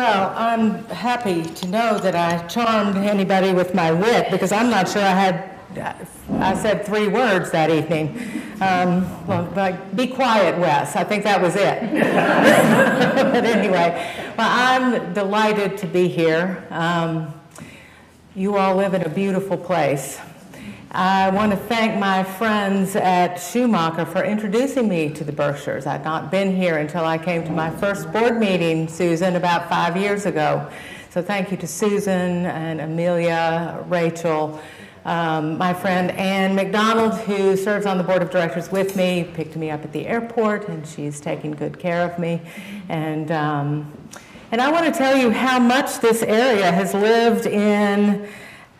Well, I'm happy to know that I charmed anybody with my wit, because I'm not sure I said 3 words that evening. Well, like, be quiet, Wes. I think that was it. But anyway, well, I'm delighted to be here. You all live in a beautiful place. I want to thank my friends at Shumacher for introducing me to the Berkshires. I'd not been here until I came to my first board meeting, Susan, about 5 years ago. So thank you to Susan and Amelia, Rachel, my friend Ann McDonald, who serves on the board of directors with me, picked me up at the airport, and she's taking good care of me. And I want to tell you how much this area has lived in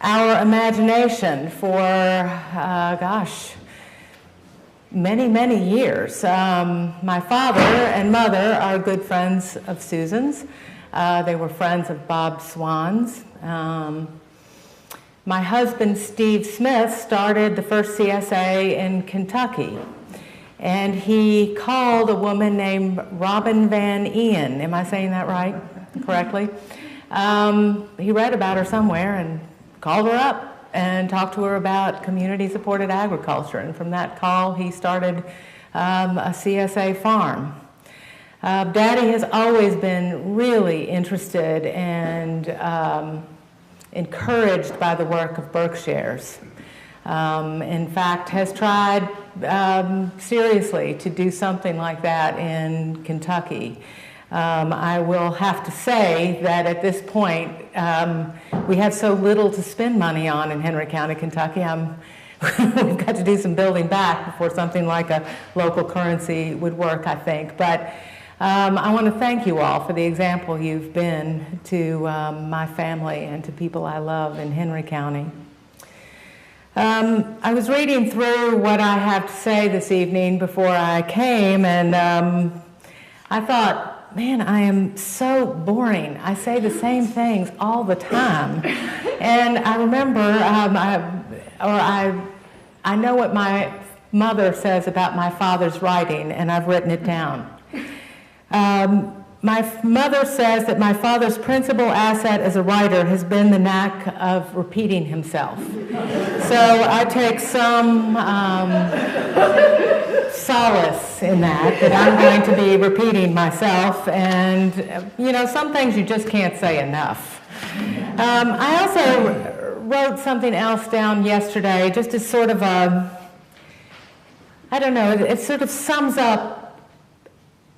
our imagination for, many, many years. My father and mother are good friends of Susan's. They were friends of Bob Swan's. My husband, Steve Smith, started the first CSA in Kentucky, and he called a woman named Robin Van Ian. Am I saying that right, correctly? He read about her somewhere and called her up and talked to her about community-supported agriculture. And from that call, he started a CSA farm. Daddy has always been really interested and encouraged by the work of Berkshires. In fact, has tried seriously to do something like that in Kentucky. I will have to say that at this point, we have so little to spend money on in Henry County, Kentucky. We've got to do some building back before something like a local currency would work, I think. But I want to thank you all for the example you've been to my family and to people I love in Henry County. I was reading through what I have to say this evening before I came, and I thought, man, I am so boring. I say the same things all the time. And I remember, I know what my mother says about my father's writing, and I've written it down. My mother says that my father's principal asset as a writer has been the knack of repeating himself. So I take some solace in that I'm going to be repeating myself, and some things you just can't say enough. I also wrote something else down yesterday, just as sort of it sort of sums up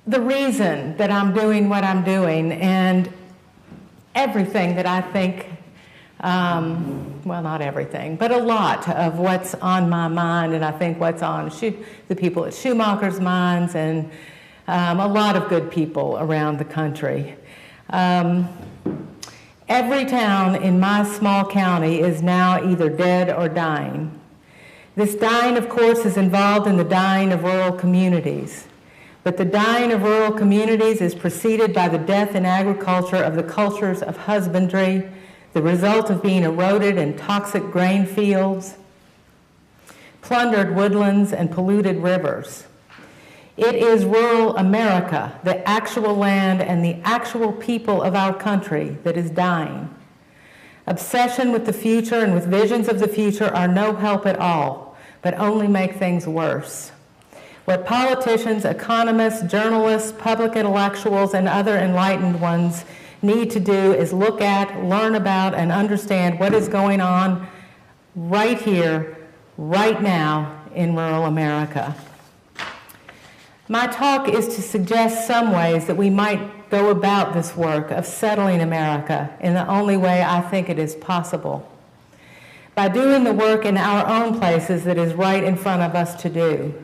the reason that I'm doing what I'm doing and everything that I think, well, not everything, but a lot of what's on my mind, and I think what's on the people at Shumacher's minds, and a lot of good people around the country. Every town in my small county is now either dead or dying. This dying, of course, is involved in the dying of rural communities. But the dying of rural communities is preceded by the death in agriculture of the cultures of husbandry, the result of being eroded in toxic grain fields, plundered woodlands, and polluted rivers. It is rural America, the actual land and the actual people of our country, that is dying. Obsession with the future and with visions of the future are no help at all, but only make things worse. What politicians, economists, journalists, public intellectuals, and other enlightened ones need to do is look at, learn about, and understand what is going on right here, right now in rural America. My talk is to suggest some ways that we might go about this work of settling America in the only way I think it is possible, by doing the work in our own places that is right in front of us to do.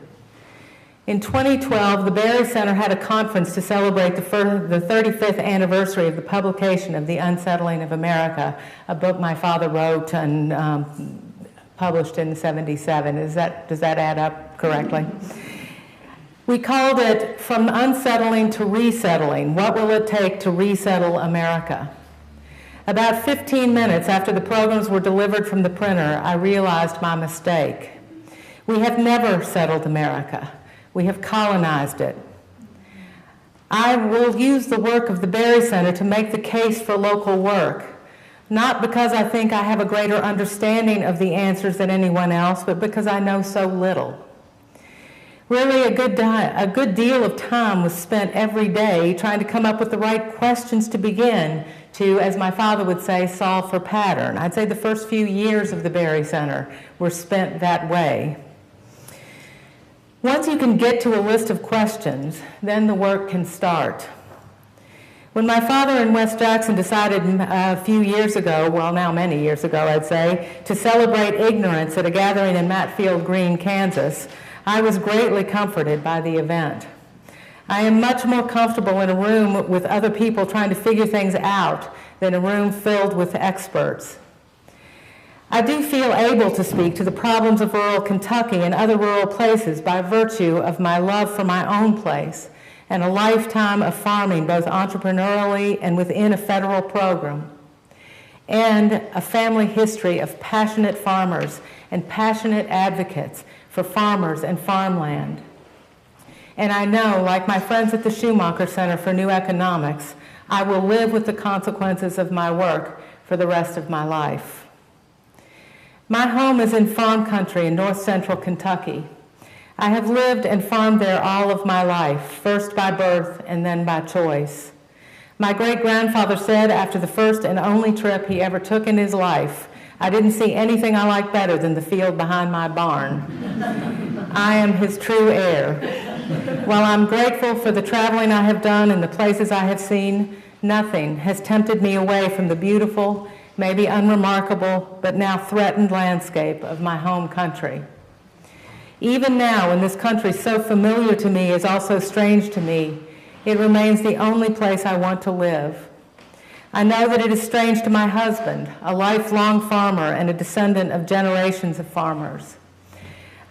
In 2012, the Berry Center had a conference to celebrate the 35th anniversary of the publication of The Unsettling of America, a book my father wrote and published in '77. Does that add up correctly? We called it From Unsettling to Resettling. What will it take to resettle America? About 15 minutes after the programs were delivered from the printer, I realized my mistake. We have never settled America. We have colonized it. I will use the work of the Berry Center to make the case for local work, not because I think I have a greater understanding of the answers than anyone else, but because I know so little. Really, a good deal of time was spent every day trying to come up with the right questions to begin to, as my father would say, solve for pattern. I'd say the first few years of the Berry Center were spent that way. Once you can get to a list of questions, then the work can start. When my father in West Jackson decided a few years ago, well now many years ago I'd say, to celebrate ignorance at a gathering in Matfield Green, Kansas, I was greatly comforted by the event. I am much more comfortable in a room with other people trying to figure things out than a room filled with experts. I do feel able to speak to the problems of rural Kentucky and other rural places by virtue of my love for my own place and a lifetime of farming, both entrepreneurially and within a federal program, and a family history of passionate farmers and passionate advocates for farmers and farmland. And I know, like my friends at the Shumacher Center for New Economics, I will live with the consequences of my work for the rest of my life. My home is in farm country in north central Kentucky. I have lived and farmed there all of my life, first by birth and then by choice. My great-grandfather said after the first and only trip he ever took in his life, "I didn't see anything I liked better than the field behind my barn." I am his true heir. While I'm grateful for the traveling I have done and the places I have seen, nothing has tempted me away from the beautiful, maybe unremarkable, but now threatened landscape of my home country. Even now, when this country so familiar to me is also strange to me, it remains the only place I want to live. I know that it is strange to my husband, a lifelong farmer and a descendant of generations of farmers.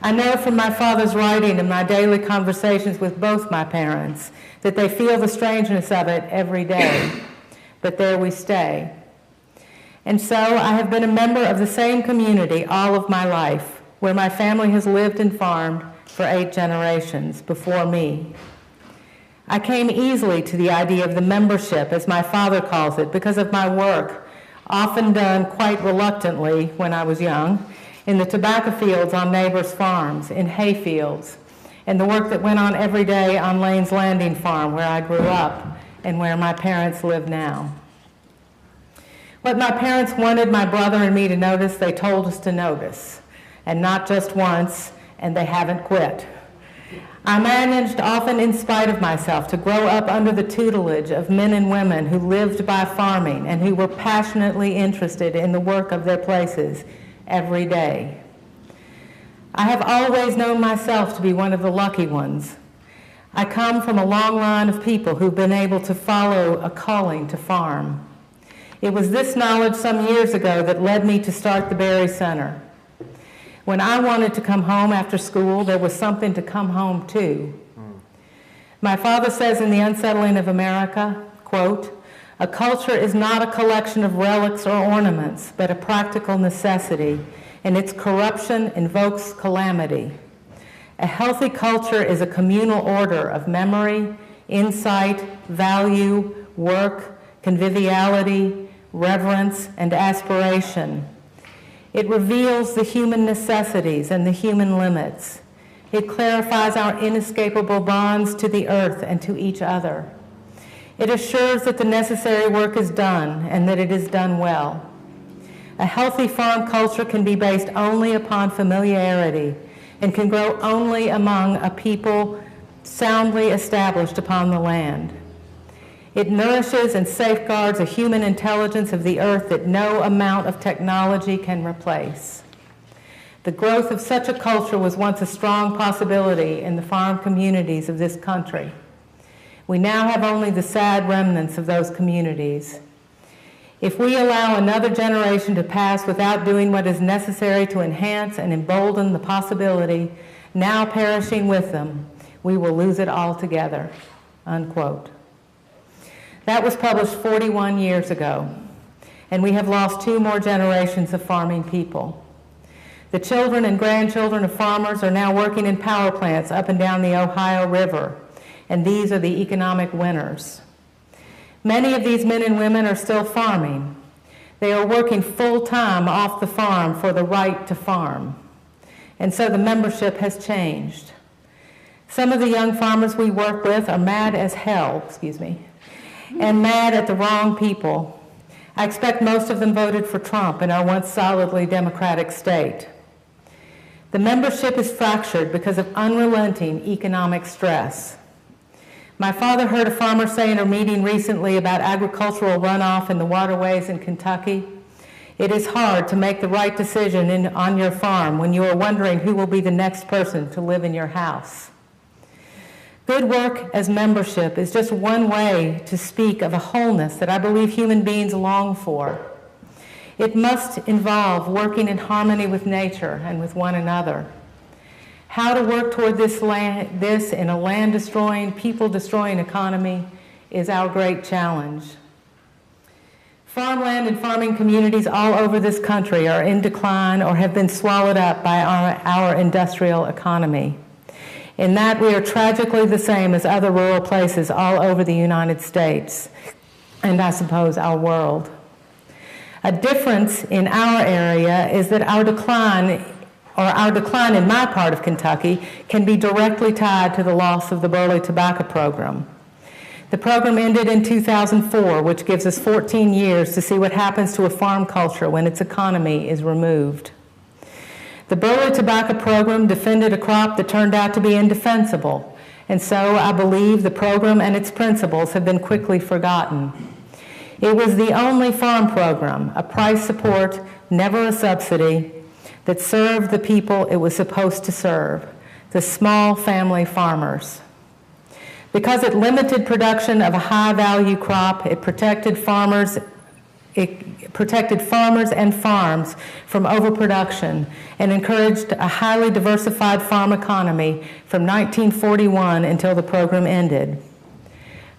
I know from my father's writing and my daily conversations with both my parents that they feel the strangeness of it every day, but there we stay. And so I have been a member of the same community all of my life, where my family has lived and farmed for 8 generations before me. I came easily to the idea of the membership, as my father calls it, because of my work, often done quite reluctantly when I was young, in the tobacco fields on neighbors' farms, in hay fields, and the work that went on every day on Lane's Landing Farm, where I grew up and where my parents live now. What my parents wanted my brother and me to notice, they told us to notice, and not just once, and they haven't quit. I managed, often in spite of myself, to grow up under the tutelage of men and women who lived by farming and who were passionately interested in the work of their places every day. I have always known myself to be one of the lucky ones. I come from a long line of people who've been able to follow a calling to farm. It was this knowledge some years ago that led me to start the Berry Center. When I wanted to come home after school, there was something to come home to. My father says in The Unsettling of America, quote, "A culture is not a collection of relics or ornaments, but a practical necessity, and its corruption invokes calamity. A healthy culture is a communal order of memory, insight, value, work, conviviality, reverence, and aspiration. It reveals the human necessities and the human limits. It clarifies our inescapable bonds to the earth and to each other. It assures that the necessary work is done and that it is done well. A healthy farm culture can be based only upon familiarity and can grow only among a people soundly established upon the land. It nourishes and safeguards a human intelligence of the earth that no amount of technology can replace. The growth of such a culture was once a strong possibility in the farm communities of this country. We now have only the sad remnants of those communities. If we allow another generation to pass without doing what is necessary to enhance and embolden the possibility now perishing with them, we will lose it altogether." Unquote. That was published 41 years ago, and we have lost 2 more generations of farming people. The children and grandchildren of farmers are now working in power plants up and down the Ohio River, and these are the economic winners. Many of these men and women are still farming. They are working full-time off the farm for the right to farm. And so the membership has changed. Some of the young farmers we work with are mad as hell, and mad at the wrong people. I expect most of them voted for Trump in our once solidly democratic state. The membership is fractured because of unrelenting economic stress. My father heard a farmer say in a meeting recently about agricultural runoff in the waterways in Kentucky, "It is hard to make the right decision on your farm when you are wondering who will be the next person to live in your house." Good work as membership is just one way to speak of a wholeness that I believe human beings long for. It must involve working in harmony with nature and with one another. How to work toward this in a land-destroying, people-destroying economy is our great challenge. Farmland and farming communities all over this country are in decline or have been swallowed up by our industrial economy. In that, we are tragically the same as other rural places all over the United States, and I suppose our world. A difference in our area is that our decline in my part of Kentucky can be directly tied to the loss of the Burley Tobacco Program. The program ended in 2004, which gives us 14 years to see what happens to a farm culture when its economy is removed. The Burley Tobacco Program defended a crop that turned out to be indefensible, and so I believe the program and its principles have been quickly forgotten. It was the only farm program, a price support, never a subsidy, that served the people it was supposed to serve, the small family farmers. Because it limited production of a high-value crop, it protected farmers and farms from overproduction and encouraged a highly diversified farm economy from 1941 until the program ended.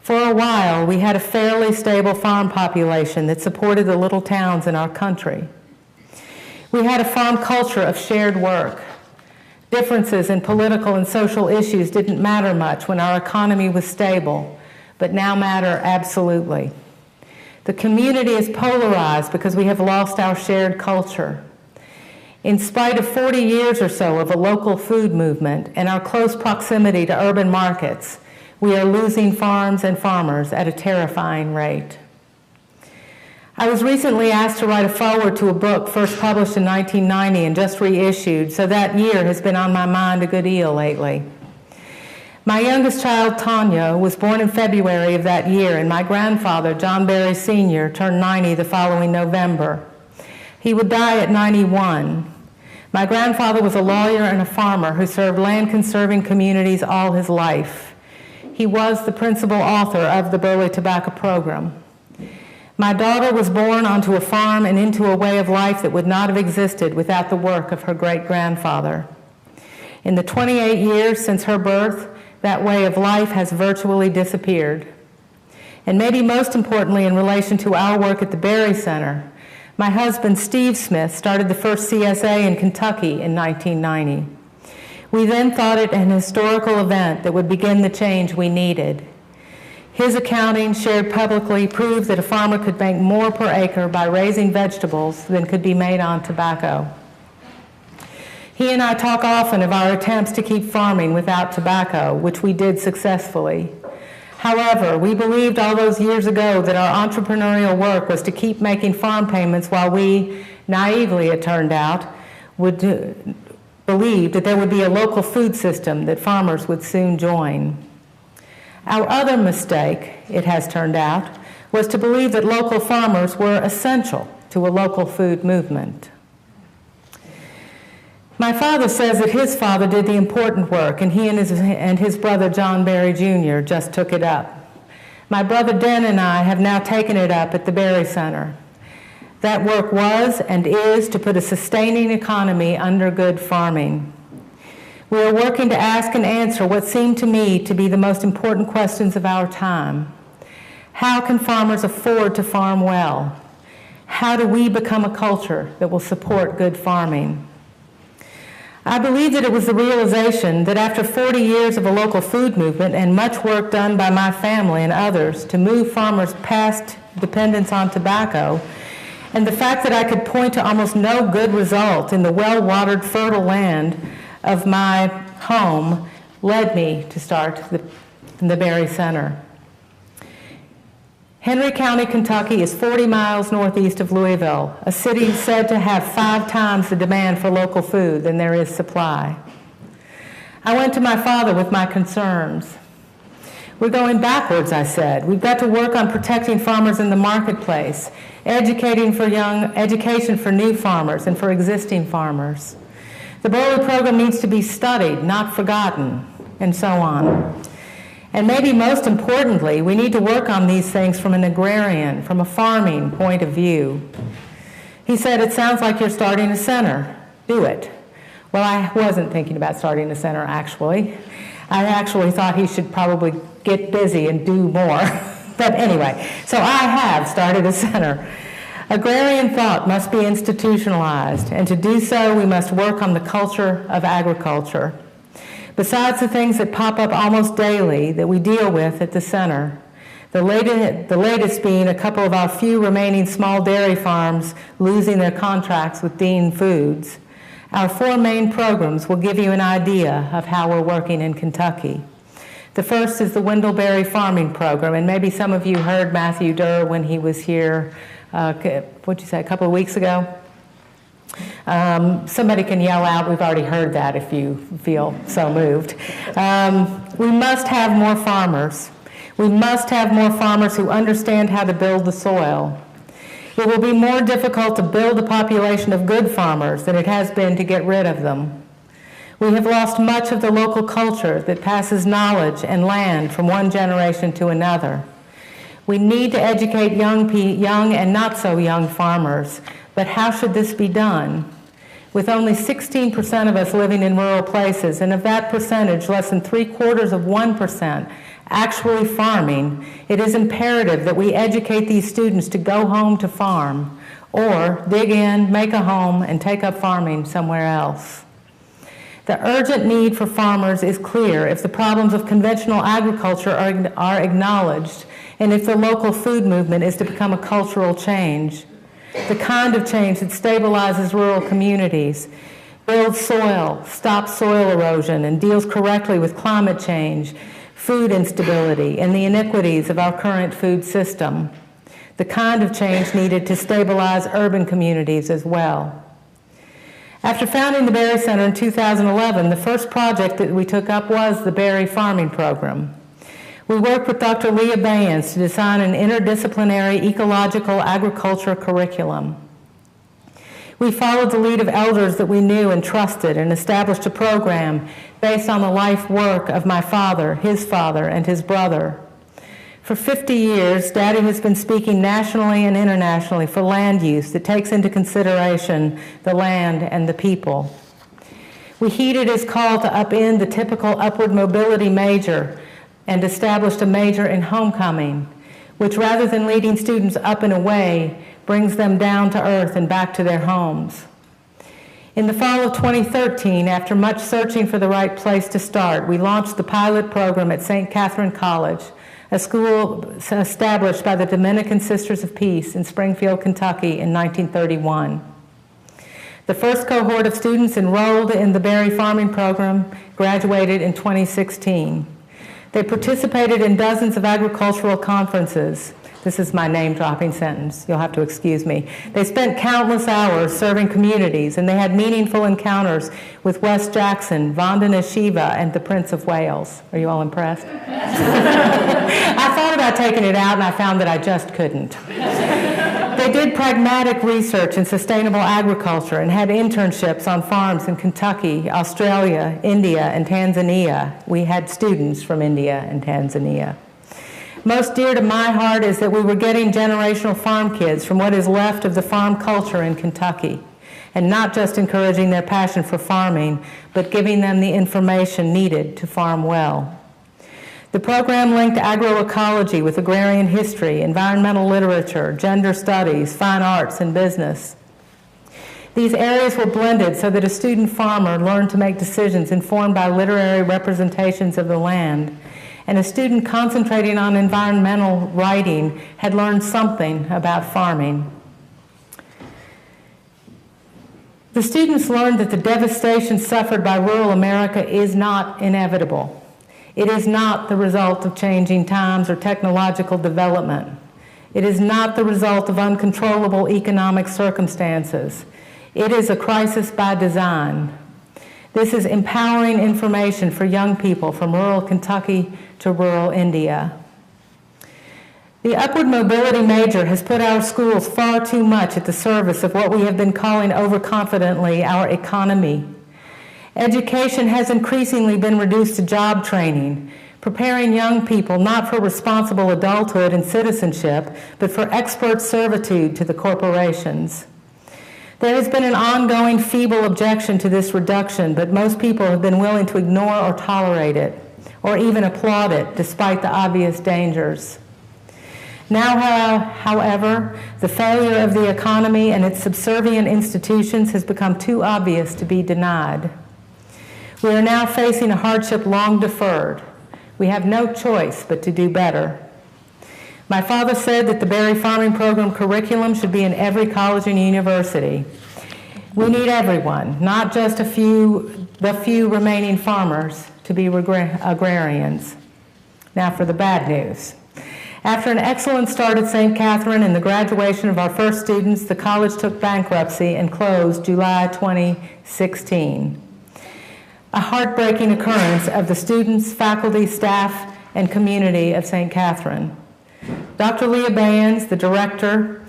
For a while, we had a fairly stable farm population that supported the little towns in our country. We had a farm culture of shared work. Differences in political and social issues didn't matter much when our economy was stable, but now matter absolutely. The community is polarized because we have lost our shared culture. In spite of 40 years or so of a local food movement and our close proximity to urban markets, we are losing farms and farmers at a terrifying rate. I was recently asked to write a foreword to a book first published in 1990 and just reissued, so that year has been on my mind a good deal lately. My youngest child, Tanya, was born in February of that year, and my grandfather, John Berry Sr., turned 90 the following November. He would die at 91. My grandfather was a lawyer and a farmer who served land-conserving communities all his life. He was the principal author of the Burley Tobacco Program. My daughter was born onto a farm and into a way of life that would not have existed without the work of her great-grandfather. In the 28 years since her birth, that way of life has virtually disappeared. And maybe most importantly in relation to our work at the Berry Center, my husband, Steve Smith, started the first CSA in Kentucky in 1990. We then thought it an historical event that would begin the change we needed. His accounting, shared publicly, proved that a farmer could make more per acre by raising vegetables than could be made on tobacco. He and I talk often of our attempts to keep farming without tobacco, which we did successfully. However, we believed all those years ago that our entrepreneurial work was to keep making farm payments while we, naively it turned out, believed that there would be a local food system that farmers would soon join. Our other mistake, it has turned out, was to believe that local farmers were essential to a local food movement. My father says that his father did the important work, and he and his brother John Berry Jr. just took it up. My brother Den and I have now taken it up at the Berry Center. That work was and is to put a sustaining economy under good farming. We are working to ask and answer what seem to me to be the most important questions of our time. How can farmers afford to farm well? How do we become a culture that will support good farming? I believe that it was the realization that after 40 years of a local food movement and much work done by my family and others to move farmers past dependence on tobacco, and the fact that I could point to almost no good result in the well-watered, fertile land of my home led me to start the Berry Center. Henry County, Kentucky is 40 miles northeast of Louisville, a city said to have 5 times the demand for local food than there is supply. I went to my father with my concerns. We're going backwards, I said. We've got to work on protecting farmers in the marketplace, education for new farmers and for existing farmers. The Burley program needs to be studied, not forgotten, and so on. And maybe most importantly, we need to work on these things from an agrarian, from a farming point of view. He said, it sounds like you're starting a center. Do it. Well, I wasn't thinking about starting a center, actually. I actually thought he should probably get busy and do more. But anyway, so I have started a center. Agrarian thought must be institutionalized, and to do so, we must work on the culture of agriculture. Besides the things that pop up almost daily that we deal with at the center, the latest being a couple of our few remaining small dairy farms losing their contracts with Dean Foods, our 4 main programs will give you an idea of how we're working in Kentucky. The first is the Wendell-Berry Farming Program, and maybe some of you heard Matthew Durr when he was here, a couple of weeks ago? Somebody can yell out, we've already heard that if you feel so moved. We must have more farmers. We must have more farmers who understand how to build the soil. It will be more difficult to build a population of good farmers than it has been to get rid of them. We have lost much of the local culture that passes knowledge and land from one generation to another. We need to educate young and not so young farmers, but how should this be done? With only 16% of us living in rural places, and of that percentage, less than 0.75% actually farming, it is imperative that we educate these students to go home to farm, or dig in, make a home, and take up farming somewhere else. The urgent need for farmers is clear if the problems of conventional agriculture are acknowledged, and if the local food movement is to become a cultural change. The kind of change that stabilizes rural communities, builds soil, stops soil erosion, and deals correctly with climate change, food instability, and the iniquities of our current food system. The kind of change needed to stabilize urban communities as well. After founding the Berry Center in 2011, the first project that we took up was the Berry Farming Program. We worked with Dr. Leah Bayans to design an interdisciplinary ecological agriculture curriculum. We followed the lead of elders that we knew and trusted and established a program based on the life work of my father, and his brother. For 50 years, Daddy has been speaking nationally and internationally for land use that takes into consideration the land and the people. We heeded his call to upend the typical upward mobility major and established a major in homecoming, which rather than leading students up and away, brings them down to earth and back to their homes. In the fall of 2013, after much searching for the right place to start, we launched the pilot program at St. Catherine College, a school established by the Dominican Sisters of Peace in Springfield, Kentucky in 1931. The first cohort of students enrolled in the Berry Farming Program graduated in 2016. They participated in dozens of agricultural conferences. This is my name-dropping sentence. You'll have to excuse me. They spent countless hours serving communities, and they had meaningful encounters with Wes Jackson, Vandana Shiva, and the Prince of Wales. Are you all impressed? I thought about taking it out, and I found that I just couldn't. They did pragmatic research in sustainable agriculture and had internships on farms in Kentucky, Australia, India, and Tanzania. We had students from India and Tanzania. Most dear to my heart is that we were getting generational farm kids from what is left of the farm culture in Kentucky, and not just encouraging their passion for farming, but giving them the information needed to farm well. The program linked agroecology with agrarian history, environmental literature, gender studies, fine arts, and business. These areas were blended so that a student farmer learned to make decisions informed by literary representations of the land, and a student concentrating on environmental writing had learned something about farming. The students learned that the devastation suffered by rural America is not inevitable. It is not the result of changing times or technological development. It is not the result of uncontrollable economic circumstances. It is a crisis by design. This is empowering information for young people from rural Kentucky to rural India. The upward mobility major has put our schools far too much at the service of what we have been calling overconfidently our economy. Education has increasingly been reduced to job training, preparing young people not for responsible adulthood and citizenship, but for expert servitude to the corporations. There has been an ongoing feeble objection to this reduction, but most people have been willing to ignore or tolerate it, or even applaud it, despite the obvious dangers. Now, however, the failure of the economy and its subservient institutions has become too obvious to be denied. We are now facing a hardship long deferred. We have no choice but to do better. My father said that the berry farming program curriculum should be in every college and university. We need everyone, not just the few remaining farmers, to be agrarians. Now for the bad news. After an excellent start at St. Catherine and the graduation of our first students, the college took bankruptcy and closed July 2016. A heartbreaking occurrence of the students, faculty, staff, and community of St. Catherine. Dr. Leah Bayans, the director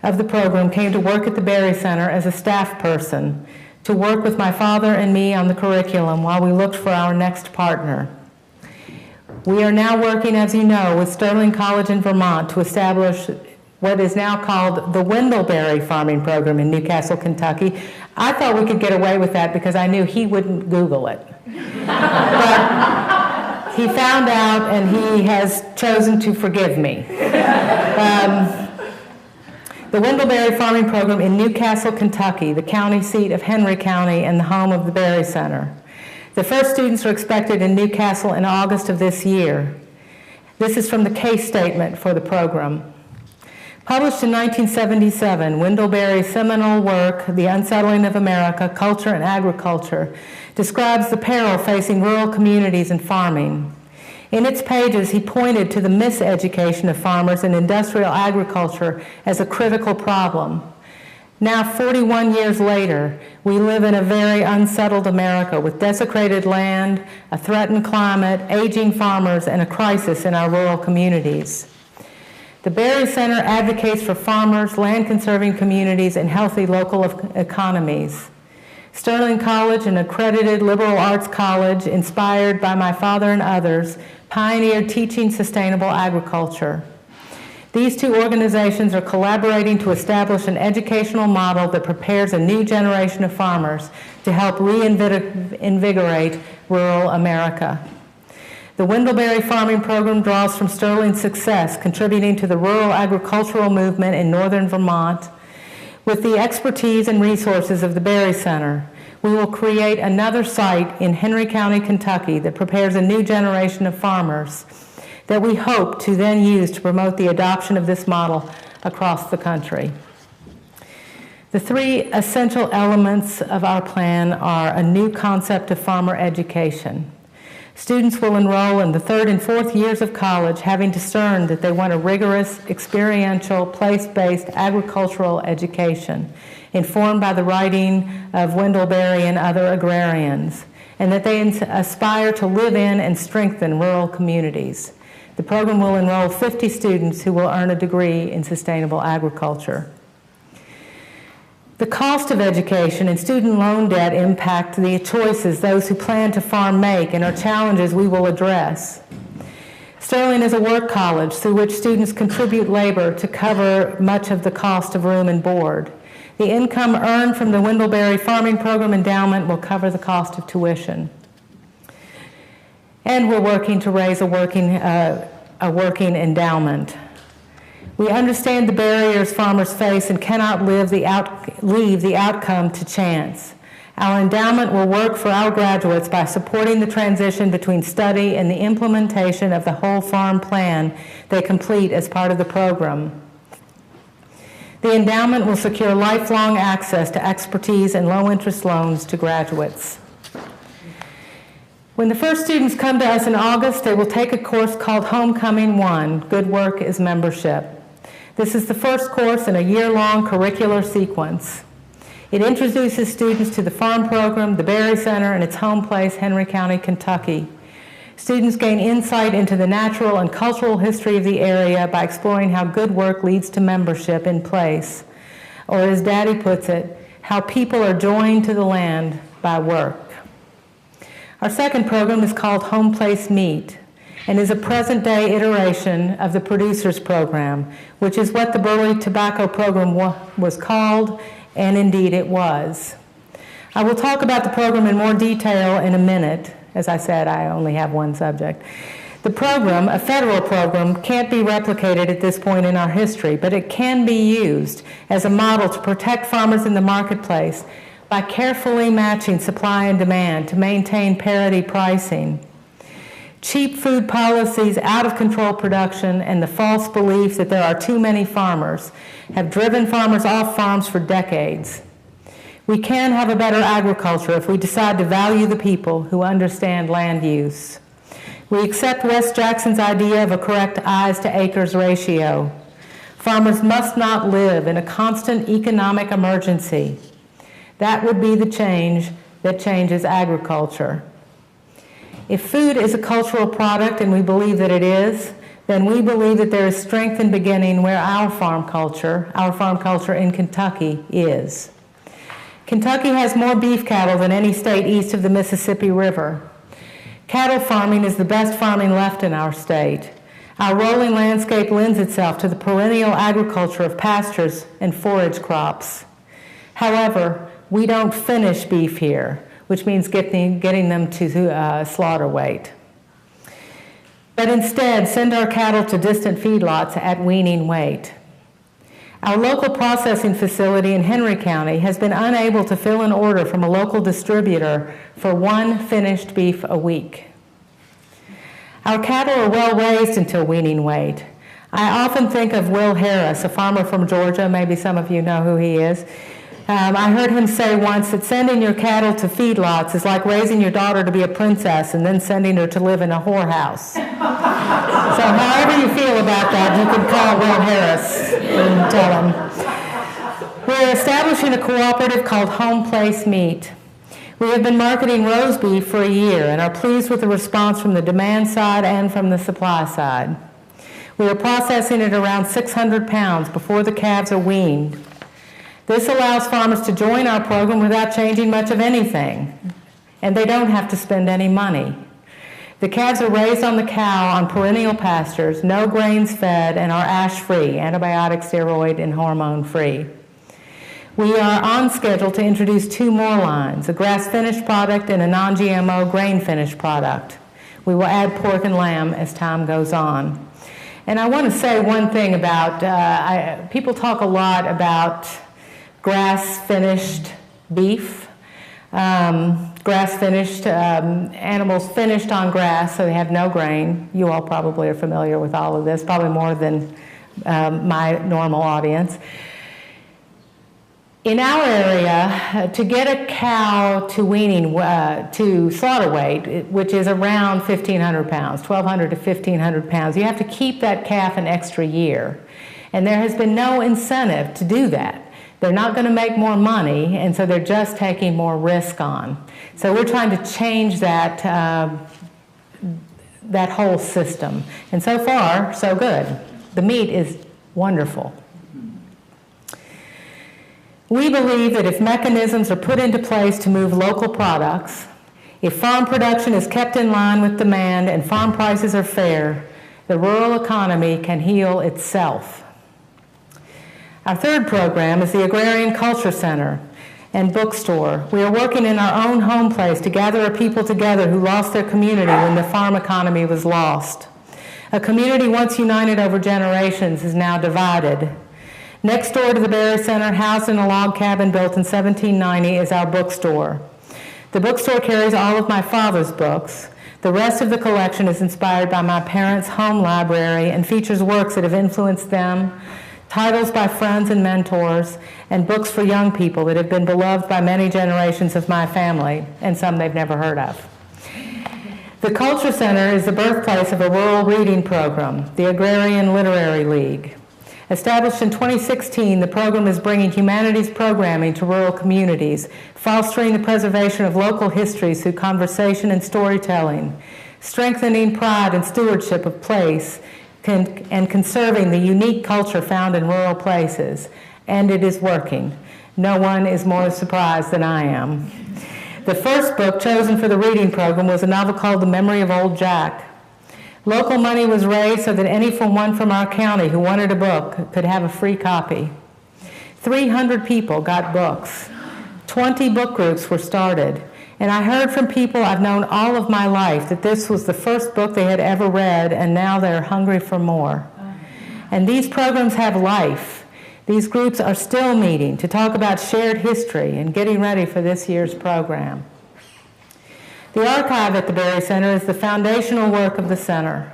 of the program, came to work at the Berry Center as a staff person to work with my father and me on the curriculum while we looked for our next partner. We are now working, as you know, with Sterling College in Vermont to establish what is now called the Wendell-Berry Farming Program in Newcastle, Kentucky. I thought we could get away with that because I knew he wouldn't Google it. But he found out and he has chosen to forgive me. The Wendell-Berry Farming Program in Newcastle, Kentucky, the county seat of Henry County and the home of the Berry Center. The first students are expected in Newcastle in August of this year. This is from the case statement for the program. Published in 1977, Wendell-Berry's seminal work, The Unsettling of America, Culture and Agriculture, describes the peril facing rural communities and farming. In its pages, he pointed to the miseducation of farmers in industrial agriculture as a critical problem. Now, 41 years later, we live in a very unsettled America with desecrated land, a threatened climate, aging farmers, and a crisis in our rural communities. The Berry Center advocates for farmers, land-conserving communities, and healthy local economies. Sterling College, an accredited liberal arts college inspired by my father and others, pioneered teaching sustainable agriculture. These two organizations are collaborating to establish an educational model that prepares a new generation of farmers to help reinvigorate rural America. The Wendell-Berry Farming Program draws from Sterling's success, contributing to the rural agricultural movement in northern Vermont. With the expertise and resources of the Berry Center, we will create another site in Henry County, Kentucky that prepares a new generation of farmers that we hope to then use to promote the adoption of this model across the country. The three essential elements of our plan are a new concept of farmer education. Students will enroll in the 3rd and 4th years of college having discerned that they want a rigorous, experiential, place-based agricultural education informed by the writing of Wendell-Berry and other agrarians, and that they aspire to live in and strengthen rural communities. The program will enroll 50 students who will earn a degree in sustainable agriculture. The cost of education and student loan debt impact the choices those who plan to farm make and are challenges we will address. Sterling is a work college through which students contribute labor to cover much of the cost of room and board. The income earned from the Wendell-Berry Farming Program endowment will cover the cost of tuition. And we're working to raise a working endowment. We understand the barriers farmers face and cannot leave the outcome to chance. Our endowment will work for our graduates by supporting the transition between study and the implementation of the whole farm plan they complete as part of the program. The endowment will secure lifelong access to expertise and low-interest loans to graduates. When the first students come to us in August, they will take a course called Homecoming 1, Good Work is Membership. This is the first course in a year-long curricular sequence. It introduces students to the farm program, the Berry Center, and its home place, Henry County, Kentucky. Students gain insight into the natural and cultural history of the area by exploring how good work leads to membership in place, or as Daddy puts it, how people are joined to the land by work. Our second program is called Home Place Meet and is a present-day iteration of the Producers Program, which is what the Burley Tobacco Program was called, and indeed it was. I will talk about the program in more detail in a minute. As I said, I only have one subject. The program, a federal program, can't be replicated at this point in our history, but it can be used as a model to protect farmers in the marketplace by carefully matching supply and demand to maintain parity pricing. Cheap food policies, out-of-control production, and the false belief that there are too many farmers have driven farmers off farms for decades. We can have a better agriculture if we decide to value the people who understand land use. We accept Wes Jackson's idea of a correct eyes to acres ratio. Farmers must not live in a constant economic emergency. That would be the change that changes agriculture. If food is a cultural product, and we believe that it is, then we believe that there is strength in beginning where our farm culture in Kentucky is. Kentucky has more beef cattle than any state east of the Mississippi River. Cattle farming is the best farming left in our state. Our rolling landscape lends itself to the perennial agriculture of pastures and forage crops. However, we don't finish beef here, which means getting them to slaughter weight. But instead, send our cattle to distant feedlots at weaning weight. Our local processing facility in Henry County has been unable to fill an order from a local distributor for one finished beef a week. Our cattle are well raised until weaning weight. I often think of Will Harris, a farmer from Georgia. Maybe some of you know who he is. I heard him say once that sending your cattle to feedlots is like raising your daughter to be a princess and then sending her to live in a whorehouse. So however you feel about that, you can call Will Harris and tell him. We're establishing a cooperative called Home Place Meat. We have been marketing roast beef for a year and are pleased with the response from the demand side and from the supply side. We are processing at around 600 pounds before the calves are weaned. This allows farmers to join our program without changing much of anything, and they don't have to spend any money. The calves are raised on the cow on perennial pastures, no grains fed, and are ash-free, antibiotic, steroid, and hormone-free. We are on schedule to introduce 2 more lines, a grass-finished product and a non-GMO grain-finished product. We will add pork and lamb as time goes on. And I want to say one thing about, people talk a lot about grass-finished beef, grass-finished, animals finished on grass, so they have no grain. You all probably are familiar with all of this, probably more than my normal audience. In our area, to get a cow to weaning, to slaughter weight, which is around 1,500 pounds, 1,200 to 1,500 pounds, you have to keep that calf an extra year. And there has been no incentive to do that. They're not going to make more money, and so they're just taking more risk on. So we're trying to change that, that whole system. And so far, so good. The meat is wonderful. We believe that if mechanisms are put into place to move local products, if farm production is kept in line with demand and farm prices are fair, the rural economy can heal itself. Our third program is the Agrarian Culture Center and Bookstore. We are working in our own home place to gather a people together who lost their community when the farm economy was lost. A community once united over generations is now divided. Next door to the Berry Center, housed in a log cabin built in 1790, is our bookstore. The bookstore carries all of my father's books. The rest of the collection is inspired by my parents' home library and features works that have influenced them, titles by friends and mentors, and books for young people that have been beloved by many generations of my family, and some they've never heard of. The Culture Center is the birthplace of a rural reading program, the Agrarian Literary League. Established in 2016, the program is bringing humanities programming to rural communities, fostering the preservation of local histories through conversation and storytelling, strengthening pride and stewardship of place, and conserving the unique culture found in rural places. And it is working. No one is more surprised than I am. The first book chosen for the reading program was a novel called The Memory of Old Jack. Local money was raised so that anyone from our county who wanted a book could have a free copy. 300 people got books. 20 book groups were started. And I heard from people I've known all of my life that this was the first book they had ever read, and now they're hungry for more. And these programs have life. These groups are still meeting to talk about shared history and getting ready for this year's program. The archive at the Berry Center is the foundational work of the center.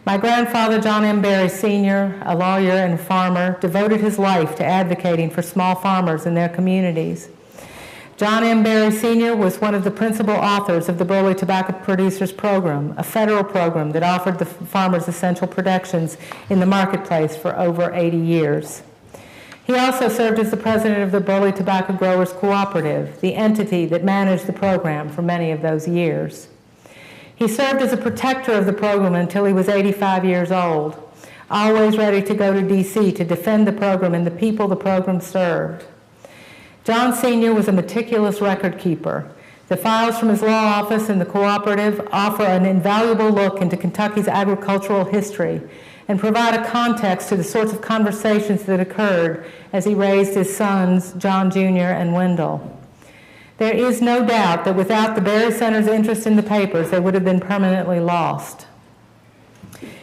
My grandfather, John M. Berry Sr., a lawyer and a farmer, devoted his life to advocating for small farmers in their communities. John M. Berry Sr. was one of the principal authors of the Burley Tobacco Producers Program, a federal program that offered the farmers essential protections in the marketplace for over 80 years. He also served as the president of the Burley Tobacco Growers Cooperative, the entity that managed the program for many of those years. He served as a protector of the program until he was 85 years old, always ready to go to D.C. to defend the program and the people the program served. John Sr. was a meticulous record keeper. The files from his law office and the cooperative offer an invaluable look into Kentucky's agricultural history and provide a context to the sorts of conversations that occurred as he raised his sons, John Jr. and Wendell. There is no doubt that without the Berry Center's interest in the papers, they would have been permanently lost.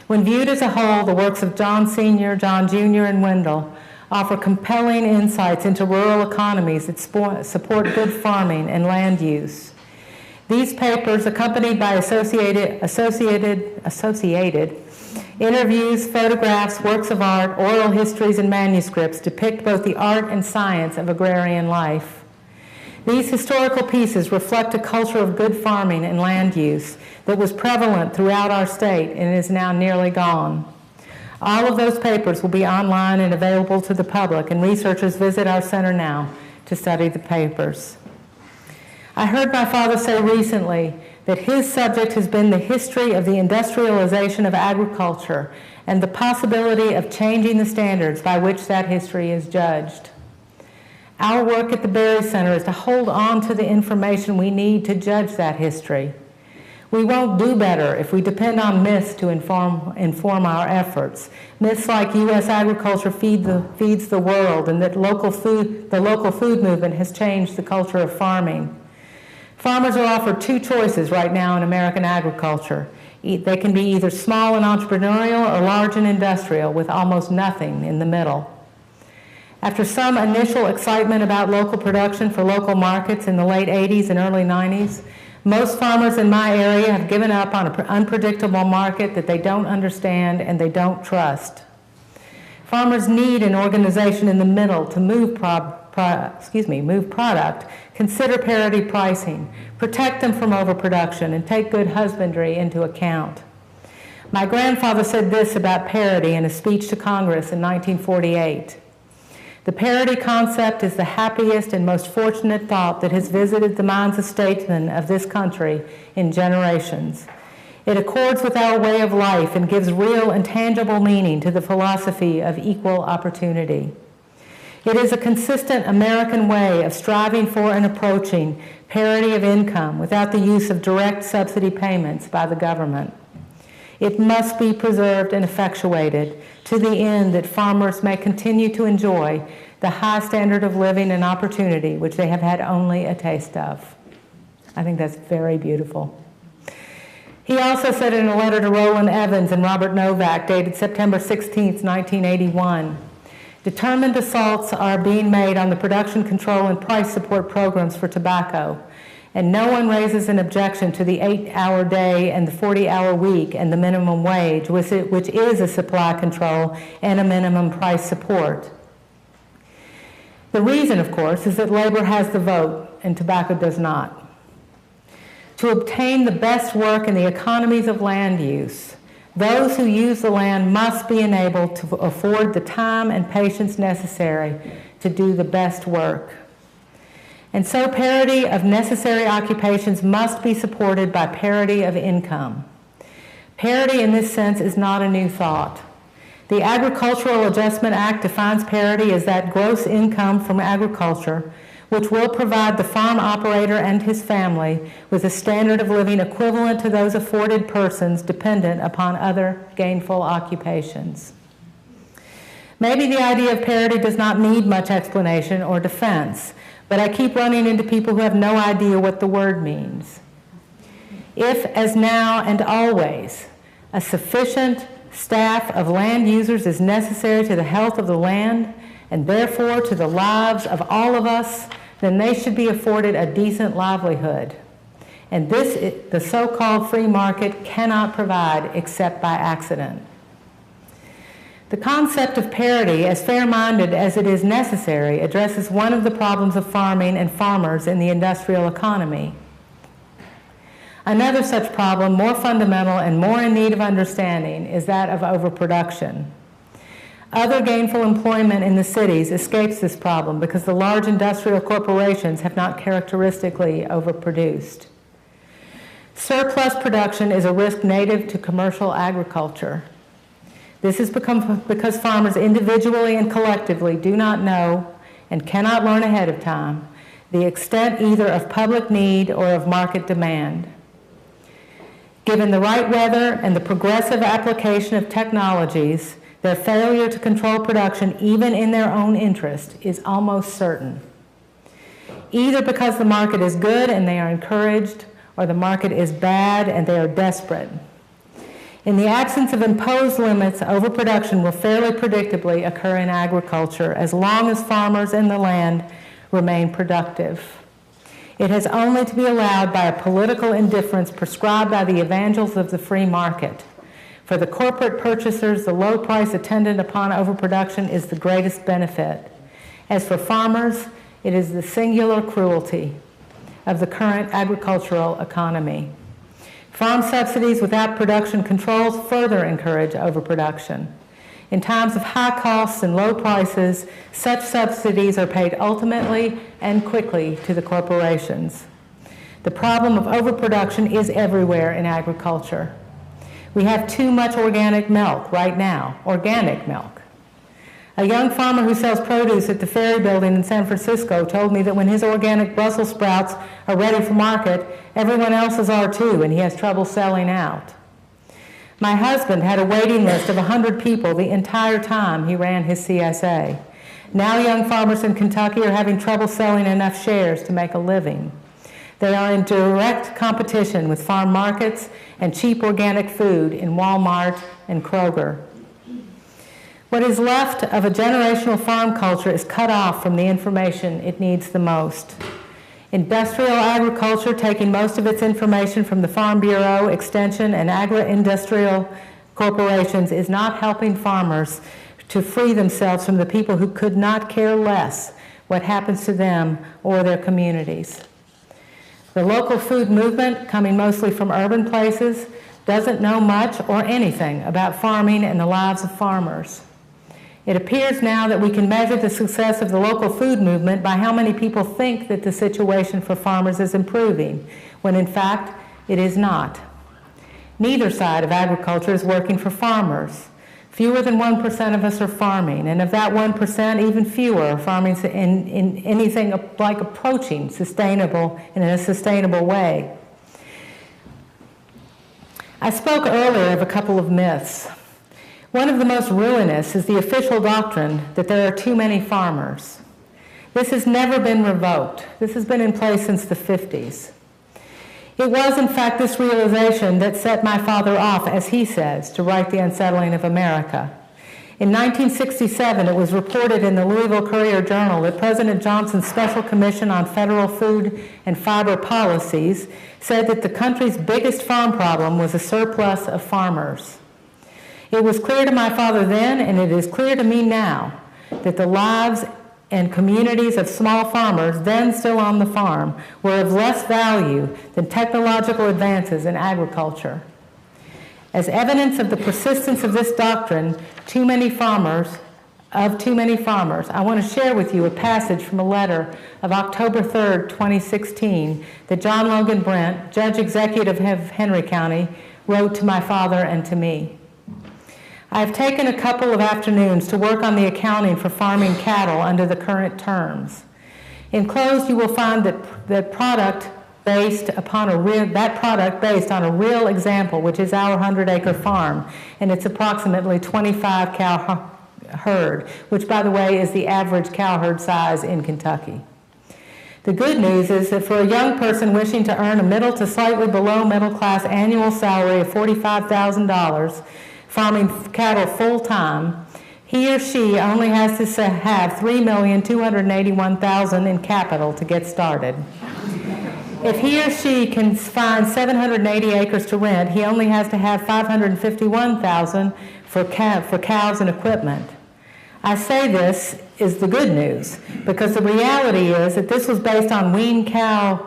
When viewed as a whole, the works of John Sr., John Jr., and Wendell offer compelling insights into rural economies that support good farming and land use. These papers, accompanied by associated interviews, photographs, works of art, oral histories, and manuscripts, depict both the art and science of agrarian life. These historical pieces reflect a culture of good farming and land use that was prevalent throughout our state and is now nearly gone. All of those papers will be online and available to the public, and researchers visit our center now to study the papers. I heard my father say recently that his subject has been the history of the industrialization of agriculture and the possibility of changing the standards by which that history is judged. Our work at the Berry Center is to hold on to the information we need to judge that history. We won't do better if we depend on myths to inform our efforts. Myths like U.S. agriculture feeds the world and that the local food movement has changed the culture of farming. Farmers are offered two choices right now in American agriculture. They can be either small and entrepreneurial or large and industrial, with almost nothing in the middle. After some initial excitement about local production for local markets in the late 80s and early 90s, most farmers in my area have given up on an unpredictable market that they don't understand and they don't trust. Farmers need an organization in the middle to move product, consider parity pricing, protect them from overproduction, and take good husbandry into account. My grandfather said this about parity in a speech to Congress in 1948. The parity concept is the happiest and most fortunate thought that has visited the minds of statesmen of this country in generations. It accords with our way of life and gives real and tangible meaning to the philosophy of equal opportunity. It is a consistent American way of striving for and approaching parity of income without the use of direct subsidy payments by the government. It must be preserved and effectuated to the end that farmers may continue to enjoy the high standard of living and opportunity which they have had only a taste of. I think that's very beautiful. He also said in a letter to Roland Evans and Robert Novak, dated September 16, 1981, determined assaults are being made on the production control and price support programs for tobacco, and no one raises an objection to the 8-hour day and the 40-hour week and the minimum wage, which is a supply control and a minimum price support. The reason, of course, is that labor has the vote and tobacco does not. To obtain the best work in the economies of land use, those who use the land must be enabled to afford the time and patience necessary to do the best work. And so parity of necessary occupations must be supported by parity of income. Parity in this sense is not a new thought. The Agricultural Adjustment Act defines parity as that gross income from agriculture which will provide the farm operator and his family with a standard of living equivalent to those afforded persons dependent upon other gainful occupations. Maybe the idea of parity does not need much explanation or defense, but I keep running into people who have no idea what the word means. If, as now and always, a sufficient staff of land users is necessary to the health of the land and therefore to the lives of all of us, then they should be afforded a decent livelihood. And this, the so-called free market cannot provide except by accident. The concept of parity, as fair-minded as it is necessary, addresses one of the problems of farming and farmers in the industrial economy. Another such problem, more fundamental and more in need of understanding, is that of overproduction. Other gainful employment in the cities escapes this problem because the large industrial corporations have not characteristically overproduced. Surplus production is a risk native to commercial agriculture. This is because farmers individually and collectively do not know and cannot learn ahead of time the extent either of public need or of market demand. Given the right weather and the progressive application of technologies, their failure to control production, even in their own interest, is almost certain. Either because the market is good and they are encouraged, or the market is bad and they are desperate. In the absence of imposed limits, overproduction will fairly predictably occur in agriculture as long as farmers and the land remain productive. It has only to be allowed by a political indifference prescribed by the evangels of the free market. For the corporate purchasers, the low price attendant upon overproduction is the greatest benefit. As for farmers, it is the singular cruelty of the current agricultural economy. Farm subsidies without production controls further encourage overproduction. In times of high costs and low prices, such subsidies are paid ultimately and quickly to the corporations. The problem of overproduction is everywhere in agriculture. We have too much organic milk right now, organic milk. A young farmer who sells produce at the Ferry Building in San Francisco told me that when his organic Brussels sprouts are ready for market, everyone else's are too, and he has trouble selling out. My husband had a waiting list of 100 people the entire time he ran his CSA. Now young farmers in Kentucky are having trouble selling enough shares to make a living. They are in direct competition with farm markets and cheap organic food in Walmart and Kroger. What is left of a generational farm culture is cut off from the information it needs the most. Industrial agriculture, taking most of its information from the Farm Bureau, Extension, and agri-industrial corporations, is not helping farmers to free themselves from the people who could not care less what happens to them or their communities. The local food movement, coming mostly from urban places, doesn't know much or anything about farming and the lives of farmers. It appears now that we can measure the success of the local food movement by how many people think that the situation for farmers is improving, when in fact it is not. Neither side of agriculture is working for farmers. Fewer than 1% of us are farming, and of that 1%, even fewer are farming in anything like approaching sustainable in a sustainable way. I spoke earlier of a couple of myths. One of the most ruinous is the official doctrine that there are too many farmers. This has never been revoked. This has been in place since the 50s. It was, in fact, this realization that set my father off, as he says, to write The Unsettling of America. In 1967, it was reported in the Louisville Courier-Journal that President Johnson's Special Commission on Federal Food and Fiber Policies said that the country's biggest farm problem was a surplus of farmers. It was clear to my father then, and it is clear to me now, that the lives and communities of small farmers, then still on the farm, were of less value than technological advances in agriculture. As evidence of the persistence of this doctrine, too many farmers, I want to share with you a passage from a letter of October 3rd, 2016, that John Logan Brent, Judge Executive of Henry County, wrote to my father and to me. I have taken a couple of afternoons to work on the accounting for farming cattle under the current terms. Enclosed, you will find that product based on a real example, which is our 100-acre farm, and it's approximately 25 cow herd, which, by the way, is the average cow herd size in Kentucky. The good news is that for a young person wishing to earn a middle to slightly below middle class annual salary of $45,000, farming cattle full-time, he or she only has to have $3,281,000 in capital to get started. If he or she can find 780 acres to rent, he only has to have $551,000 for cows and equipment. I say this is the good news because the reality is that this was based on weaned calf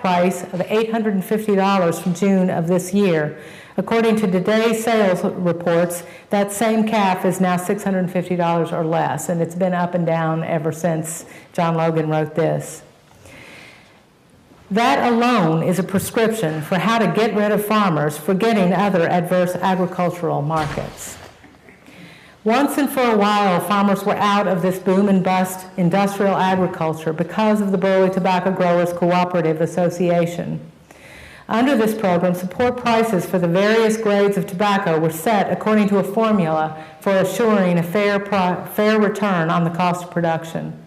price of $850 from June of this year. According to today's sales reports, that same calf is now $650 or less, and it's been up and down ever since John Logan wrote this. That alone is a prescription for how to get rid of farmers forgetting other adverse agricultural markets. Once and for a while, farmers were out of this boom and bust industrial agriculture because of the Burley Tobacco Growers Cooperative Association. Under this program, support prices for the various grades of tobacco were set according to a formula for assuring a fair return on the cost of production.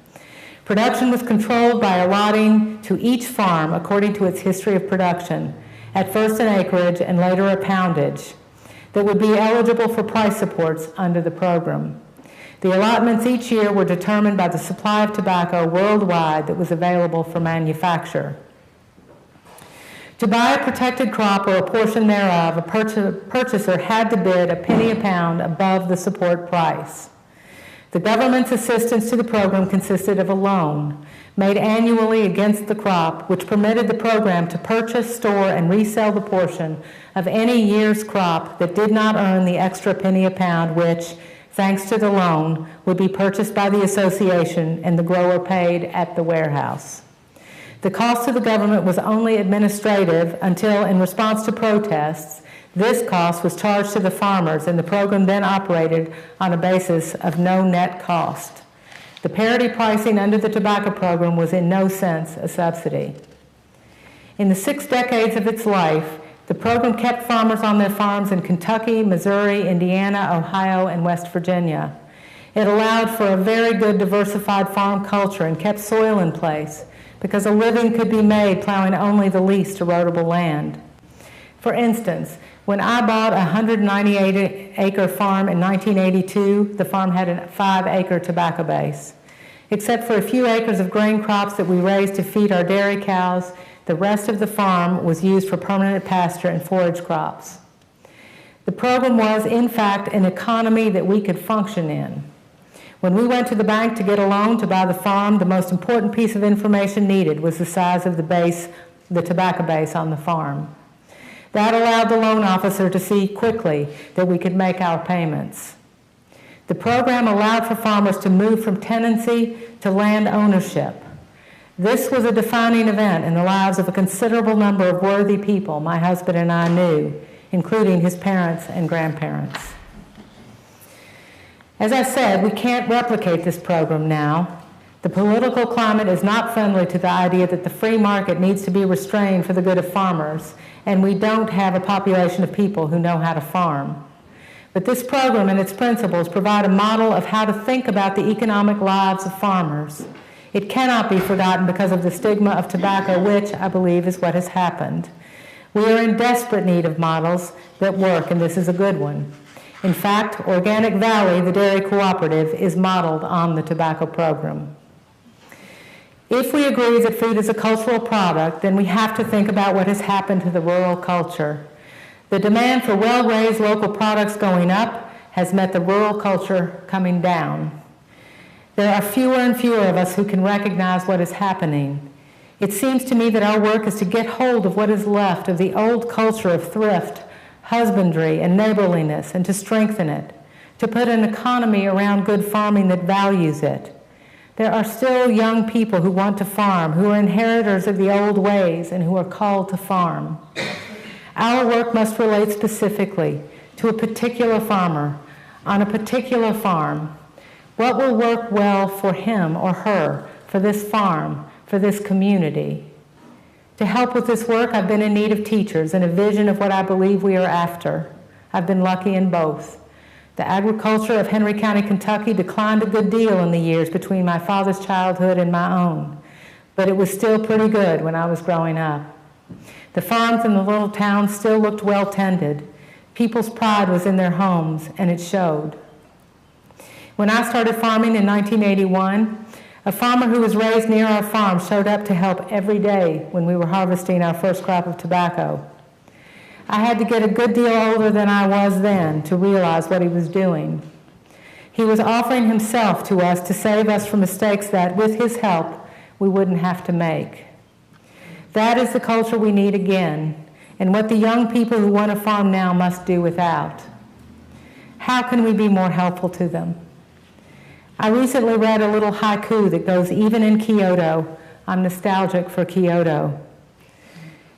Production was controlled by allotting to each farm according to its history of production, at first an acreage and later a poundage, that would be eligible for price supports under the program. The allotments each year were determined by the supply of tobacco worldwide that was available for manufacture. To buy a protected crop or a portion thereof, a purchaser had to bid a penny a pound above the support price. The government's assistance to the program consisted of a loan made annually against the crop, which permitted the program to purchase, store, and resell the portion of any year's crop that did not earn the extra penny a pound, which, thanks to the loan, would be purchased by the association and the grower paid at the warehouse. The cost to the government was only administrative until, in response to protests, this cost was charged to the farmers, and the program then operated on a basis of no net cost. The parity pricing under the tobacco program was in no sense a subsidy. In the 6 decades of its life, the program kept farmers on their farms in Kentucky, Missouri, Indiana, Ohio, and West Virginia. It allowed for a very good diversified farm culture and kept soil in place because a living could be made plowing only the least erodible land. For instance, when I bought a 198-acre farm in 1982, the farm had a 5-acre tobacco base. Except for a few acres of grain crops that we raised to feed our dairy cows, the rest of the farm was used for permanent pasture and forage crops. The program was, in fact, an economy that we could function in. When we went to the bank to get a loan to buy the farm, the most important piece of information needed was the size of the tobacco base on the farm. That allowed the loan officer to see quickly that we could make our payments. The program allowed for farmers to move from tenancy to land ownership. This was a defining event in the lives of a considerable number of worthy people my husband and I knew, including his parents and grandparents. As I said, we can't replicate this program now. The political climate is not friendly to the idea that the free market needs to be restrained for the good of farmers, and we don't have a population of people who know how to farm. But this program and its principles provide a model of how to think about the economic lives of farmers. It cannot be forgotten because of the stigma of tobacco, which I believe is what has happened. We are in desperate need of models that work, and this is a good one. In fact, Organic Valley, the dairy cooperative, is modeled on the tobacco program. If we agree that food is a cultural product, then we have to think about what has happened to the rural culture. The demand for well-raised local products going up has met the rural culture coming down. There are fewer and fewer of us who can recognize what is happening. It seems to me that our work is to get hold of what is left of the old culture of thrift, husbandry, and neighborliness, and to strengthen it, to put an economy around good farming that values it. There are still young people who want to farm, who are inheritors of the old ways, and who are called to farm. Our work must relate specifically to a particular farmer on a particular farm. What will work well for him or her, for this farm, for this community? To help with this work, I've been in need of teachers and a vision of what I believe we are after. I've been lucky in both. The agriculture of Henry County, Kentucky declined a good deal in the years between my father's childhood and my own, but it was still pretty good when I was growing up. The farms in the little towns still looked well tended. People's pride was in their homes, and it showed. When I started farming in 1981, a farmer who was raised near our farm showed up to help every day when we were harvesting our first crop of tobacco. I had to get a good deal older than I was then to realize what he was doing. He was offering himself to us to save us from mistakes that, with his help, we wouldn't have to make. That is the culture we need again, and what the young people who want to farm now must do without. How can we be more helpful to them? I recently read a little haiku that goes, "Even in Kyoto, I'm nostalgic for Kyoto."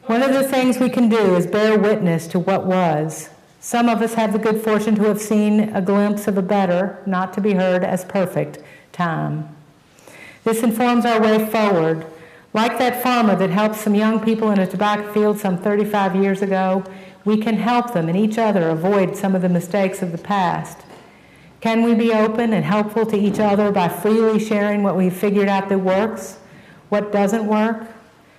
One of the things we can do is bear witness to what was. Some of us have the good fortune to have seen a glimpse of a better, not to be heard as perfect, time. This informs our way forward. Like that farmer that helped some young people in a tobacco field some 35 years ago, we can help them and each other avoid some of the mistakes of the past. Can we be open and helpful to each other by freely sharing what we've figured out that works, what doesn't work?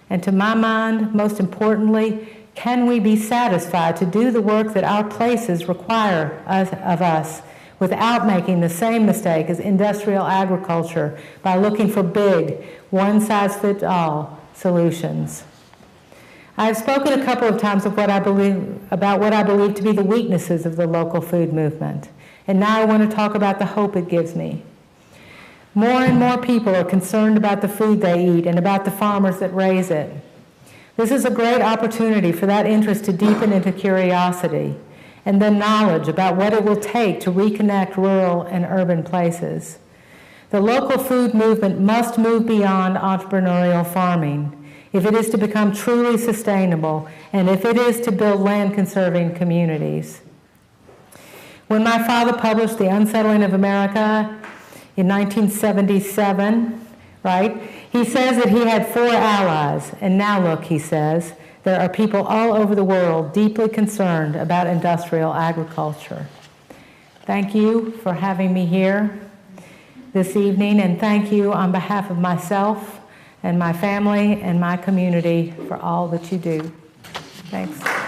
And to my mind, most importantly, can we be satisfied to do the work that our places require of us without making the same mistake as industrial agriculture by looking for big, one-size-fits-all solutions? I have spoken a couple of times about what I believe to be the weaknesses of the local food movement. And now I want to talk about the hope it gives me. More and more people are concerned about the food they eat and about the farmers that raise it. This is a great opportunity for that interest to deepen into curiosity and then knowledge about what it will take to reconnect rural and urban places. The local food movement must move beyond entrepreneurial farming if it is to become truly sustainable and if it is to build land-conserving communities. When my father published The Unsettling of America in 1977, right, he says that he had 4 allies, and now look, he says, there are people all over the world deeply concerned about industrial agriculture. Thank you for having me here this evening, and thank you on behalf of myself and my family and my community for all that you do. Thanks.